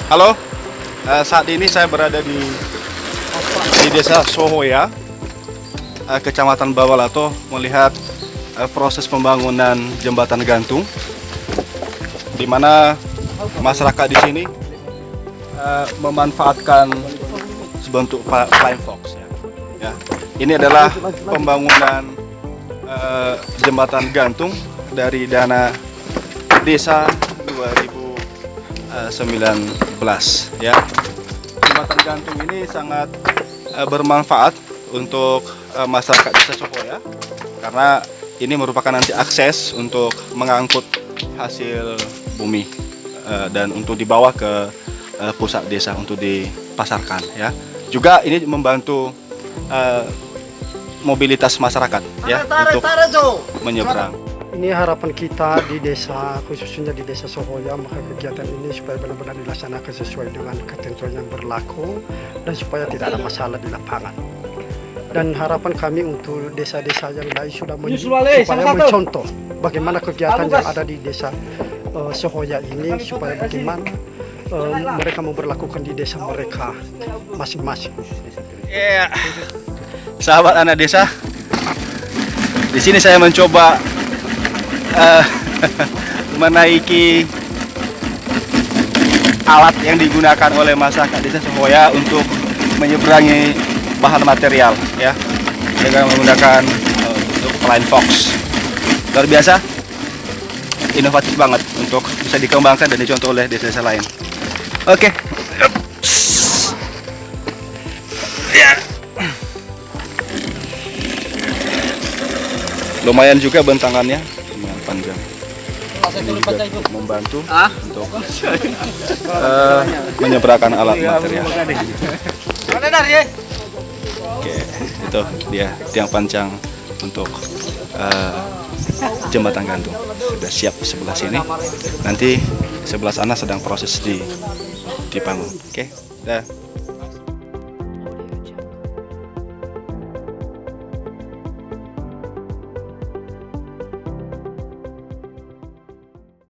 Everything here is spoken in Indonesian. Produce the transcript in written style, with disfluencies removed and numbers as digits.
Halo, saat ini saya berada di Desa Sohoya, Kecamatan Bawalato, melihat proses pembangunan jembatan gantung, di mana masyarakat di sini memanfaatkan sebentuk flying fox. Ya. Ini adalah pembangunan jembatan gantung dari dana desa 2019. Ya, jembatan gantung ini sangat bermanfaat untuk masyarakat desa Sohoya karena ini merupakan nanti akses untuk mengangkut hasil bumi dan untuk dibawa ke pusat desa untuk dipasarkan. Ya, juga ini membantu mobilitas masyarakat ya untuk menyeberang. Ini harapan kita di desa, khususnya di desa Sohoya, maka kegiatan ini supaya benar-benar dilaksanakan sesuai dengan ketentuan yang berlaku dan supaya tidak ada masalah di lapangan. Dan harapan kami untuk desa-desa yang lain supaya mencontoh bagaimana kegiatan yang ada di desa Sohoya ini, supaya bagaimana mereka memperlakukan di desa mereka masing-masing. Yeah. Sahabat anak desa, di sini saya mencoba menaiki alat yang digunakan oleh masyarakat desa Sohoya untuk menyeberangi bahan material, ya, dengan menggunakan untuk flying fox. Luar biasa, inovatif banget untuk bisa dikembangkan dan dicontoh oleh desa-desa lain. Oke. Ya. Lumayan juga bentangannya, lumayan panjang. Ini juga cukup membantu untuk menyeberangkan alat material. Oke, itu dia tiang panjang untuk jembatan gantung. Sudah siap sebelah sini. Nanti sebelah sana sedang proses dibangun. Oke, dah.